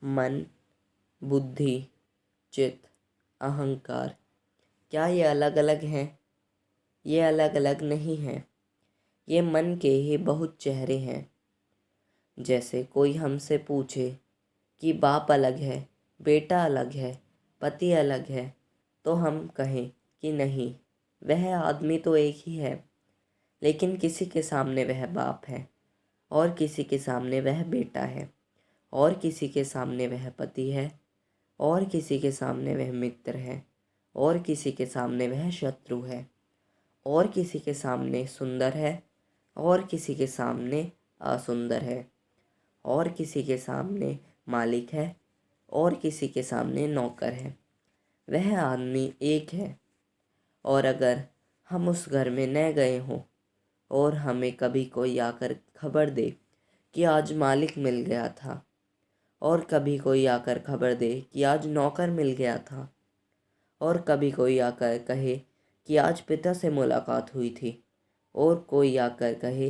मन, बुद्धि, चित्त, अहंकार, क्या ये अलग अलग हैं? ये अलग अलग नहीं हैं। ये मन के ही बहुत चेहरे हैं। जैसे कोई हमसे पूछे कि बाप अलग है, बेटा अलग है, पति अलग है, तो हम कहें कि नहीं, वह आदमी तो एक ही है, लेकिन किसी के सामने वह बाप है, और किसी के सामने वह बेटा है, और किसी के सामने वह पति है, और किसी के सामने वह मित्र है, और किसी के सामने वह शत्रु है, और किसी के सामने सुंदर है, और किसी के सामने असुंदर है, और किसी के सामने मालिक है, और किसी के सामने नौकर है। वह आदमी एक है। और अगर हम उस घर में न गए हों और हमें कभी कोई आकर खबर दे कि आज मालिक मिल गया था, और कभी कोई आकर खबर दे कि आज नौकर मिल गया था, और कभी कोई आकर कहे कि आज पिता से मुलाकात हुई थी, और कोई आकर कहे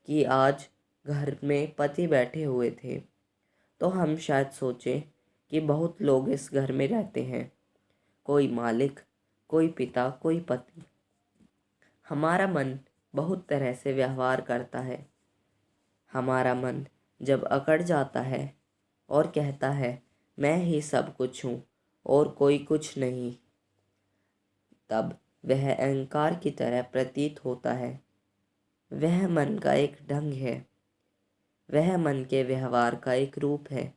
कि आज घर में पति बैठे हुए थे, तो हम शायद सोचें कि बहुत लोग इस घर में रहते हैं, कोई मालिक, कोई पिता, कोई पति। हमारा मन बहुत तरह से व्यवहार करता है। हमारा मन जब अकड़ जाता है और कहता है मैं ही सब कुछ हूँ और कोई कुछ नहीं, तब वह अहंकार की तरह प्रतीत होता है। वह मन का एक ढंग है, वह मन के व्यवहार का एक रूप है।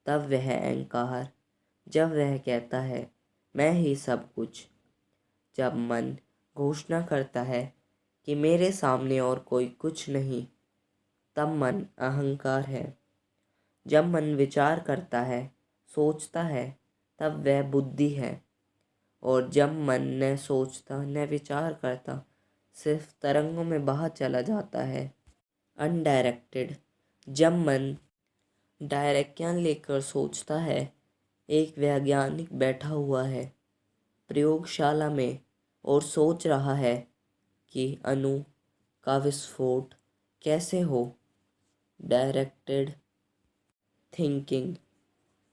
तब वह अहंकार, जब वह कहता है मैं ही सब कुछ, जब मन घोषणा करता है कि मेरे सामने और कोई कुछ नहीं, तब मन अहंकार है। जब मन विचार करता है, सोचता है, तब वह बुद्धि है। और जब मन न सोचता न विचार करता, सिर्फ तरंगों में बहा चला जाता है, अनडायरेक्टेड। जब मन डायरेक्ट ज्ञान लेकर सोचता है, एक वैज्ञानिक बैठा हुआ है प्रयोगशाला में और सोच रहा है कि अणु का विस्फोट कैसे हो, डायरेक्टेड थिंकिंग,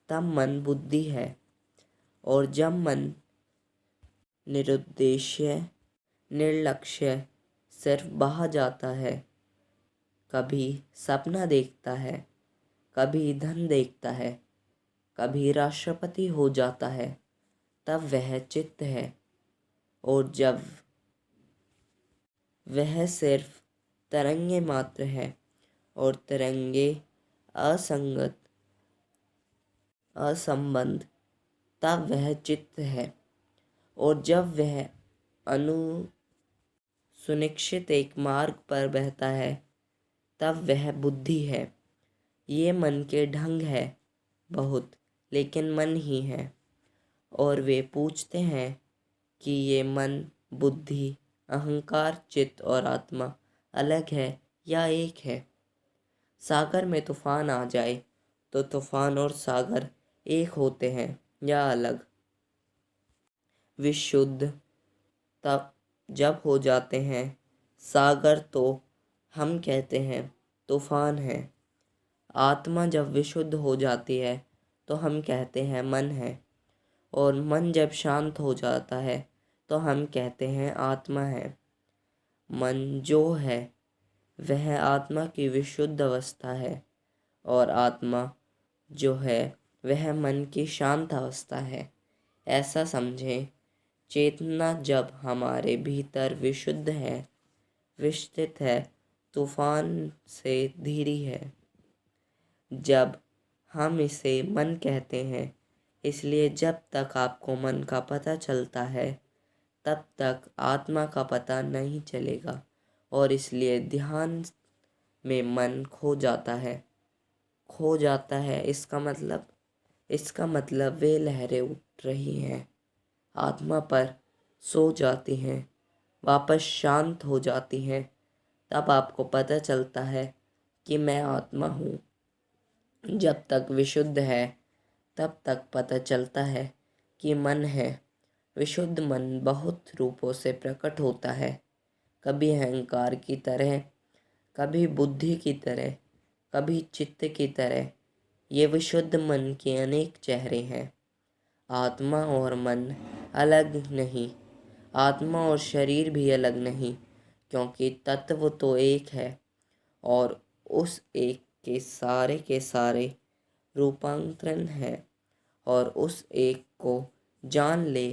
तब मन बुद्धि है। और जब मन निरुद्देश्य, निर्लक्ष्य सिर्फ बहा जाता है, कभी सपना देखता है, कभी धन देखता है, कभी राष्ट्रपति हो जाता है, तब वह चित्त है। और जब वह सिर्फ तरंगे मात्र है और तरंगे असंगत, असंबंध, तब वह चित्त है। और जब वह अनु सुनिश्चित एक मार्ग पर बहता है, तब वह बुद्धि है। ये मन के ढंग है बहुत, लेकिन मन ही है। और वे पूछते हैं कि ये मन, बुद्धि, अहंकार, चित्त और आत्मा अलग है या एक है। सागर में तूफान आ जाए तो तूफान और सागर एक होते हैं या अलग? विशुद्ध तब जब हो जाते हैं। सागर तो हम कहते हैं तूफान है। आत्मा जब विशुद्ध हो जाती है तो हम कहते हैं मन है। और मन जब शांत हो जाता है तो हम कहते हैं आत्मा है। मन जो है वह आत्मा की विशुद्ध अवस्था है, और आत्मा जो है वह मन की शांत अवस्था है। ऐसा समझें, चेतना जब हमारे भीतर विशुद्ध है, विस्तृत है, तूफान से धीरी है। जब हम इसे मन कहते हैं, इसलिए जब तक आपको मन का पता चलता है तब तक आत्मा का पता नहीं चलेगा, और इसलिए ध्यान में मन खो जाता है। खो जाता है इसका मतलब वे लहरें उठ रही हैं, आत्मा पर सो जाती हैं, वापस शांत हो जाती हैं। तब आपको पता चलता है कि मैं आत्मा हूँ। जब तक विशुद्ध है तब तक पता चलता है कि मन है। विशुद्ध मन बहुत रूपों से प्रकट होता है, कभी अहंकार की तरह, कभी बुद्धि की तरह, कभी चित्त की तरह, ये विशुद्ध मन के अनेक चेहरे हैं। आत्मा और मन अलग नहीं, आत्मा और शरीर भी अलग नहीं, क्योंकि तत्व तो एक है और उस एक के सारे रूपांतरण है। और उस एक को जान ले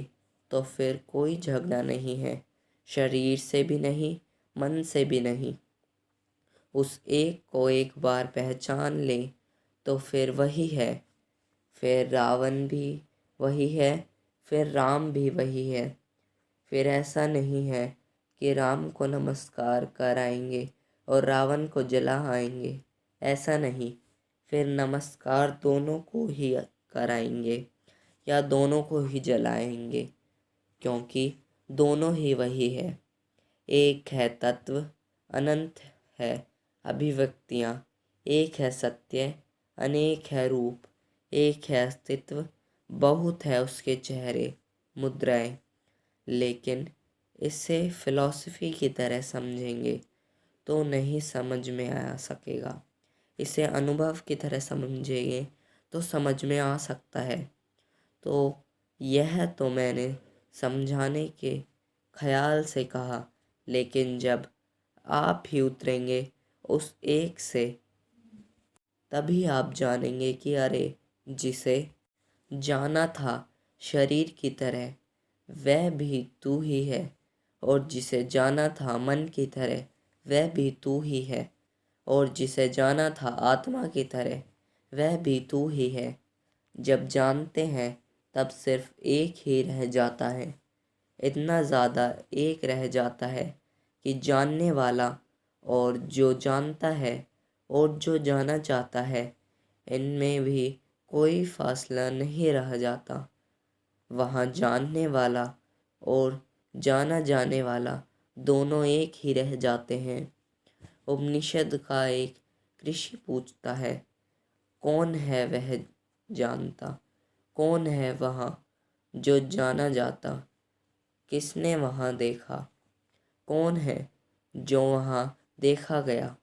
तो फिर कोई झगड़ा नहीं है, शरीर से भी नहीं, मन से भी नहीं। उस एक को एक बार पहचान ले तो फिर वही है, फिर रावण भी वही है, फिर राम भी वही है। फिर ऐसा नहीं है कि राम को नमस्कार कराएंगे और रावण को जला आएंगे, ऐसा नहीं। फिर नमस्कार दोनों को ही कराएंगे या दोनों को ही जलाएंगे, क्योंकि दोनों ही वही है। एक है तत्व, अनंत है अभिव्यक्तियाँ, एक है सत्य, अनेक है रूप, एक है अस्तित्व, बहुत है उसके चेहरे, मुद्राएं। लेकिन इसे फिलॉसफी की तरह समझेंगे तो नहीं समझ में आ सकेगा। इसे अनुभव की तरह समझेंगे तो समझ में आ सकता है। तो यह तो मैंने समझाने के ख्याल से कहा, लेकिन जब आप ही उतरेंगे उस एक से, तभी आप जानेंगे कि अरे, जिसे जाना था शरीर की तरह, वह भी तू ही है, और जिसे जाना था मन की तरह, वह भी तू ही है, और जिसे जाना था आत्मा की तरह, वह भी तू ही है। जब जानते हैं तब सिर्फ एक ही रह जाता है, इतना ज़्यादा एक रह जाता है कि जानने वाला और जो जानता है और जो जाना चाहता है, इनमें भी कोई फासला नहीं रह जाता। वहाँ जानने वाला और जाना जाने वाला दोनों एक ही रह जाते हैं। उपनिषद का एक ऋषि पूछता है, कौन है वह जानता, कौन है वहाँ जो जाना जाता, किसने वहाँ देखा, कौन है जो वहाँ देखा गया,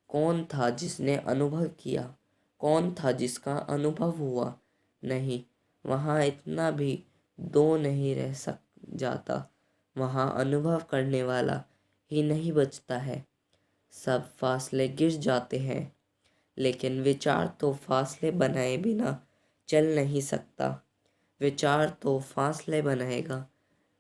कौन था जिसने अनुभव किया, कौन था जिसका अनुभव हुआ। नहीं, वहाँ इतना भी दो नहीं रह सक जाता, वहाँ अनुभव करने वाला ही नहीं बचता है, सब फासले गिर जाते हैं। लेकिन विचार तो फासले बनाए बिना चल नहीं सकता। विचार तो फासले बनाएगा,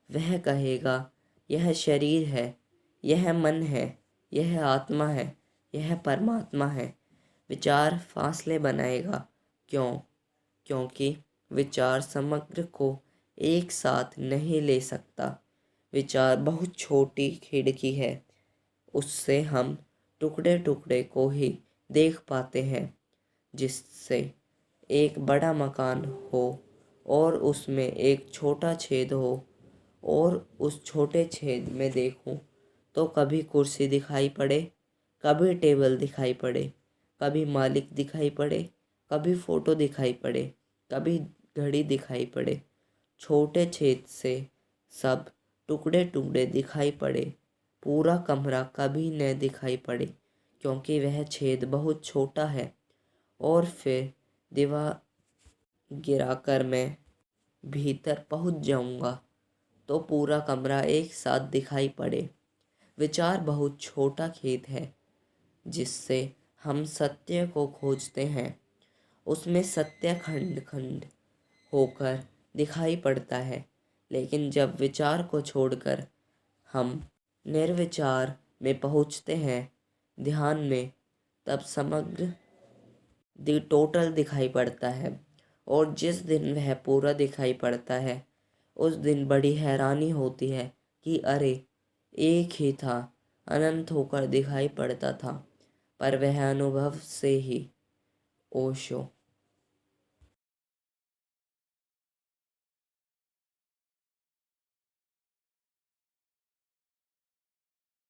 वह कहेगा यह शरीर है, यह मन है, यह आत्मा है, यह परमात्मा है। विचार फासले बनाएगा। क्यों? क्योंकि विचार समग्र को एक साथ नहीं ले सकता। विचार बहुत छोटी खिड़की है, उससे हम टुकड़े टुकड़े को ही देख पाते हैं। जिससे एक बड़ा मकान हो और उसमें एक छोटा छेद हो, और उस छोटे छेद में देखूं तो कभी कुर्सी दिखाई पड़े, कभी टेबल दिखाई पड़े, कभी मालिक दिखाई पड़े, कभी फोटो दिखाई पड़े, कभी घड़ी दिखाई पड़े। छोटे छेद से सब टुकड़े टुकड़े दिखाई पड़े, पूरा कमरा कभी न दिखाई पड़े, क्योंकि वह छेद बहुत छोटा है। और फिर दीवार गिराकर मैं भीतर पहुंच जाऊंगा तो पूरा कमरा एक साथ दिखाई पड़े। विचार बहुत छोटा खेत है जिससे हम सत्य को खोजते हैं। उसमें सत्य खंड खंड होकर दिखाई पड़ता है। लेकिन जब विचार को छोड़कर हम निर्विचार में पहुंचते हैं, ध्यान में, तब समग्र टोटल दिखाई पड़ता है। और जिस दिन वह पूरा दिखाई पड़ता है, उस दिन बड़ी हैरानी होती है कि अरे, एक ही था, अनंत होकर दिखाई पड़ता था, पर वह अनुभव से ही। ओशो।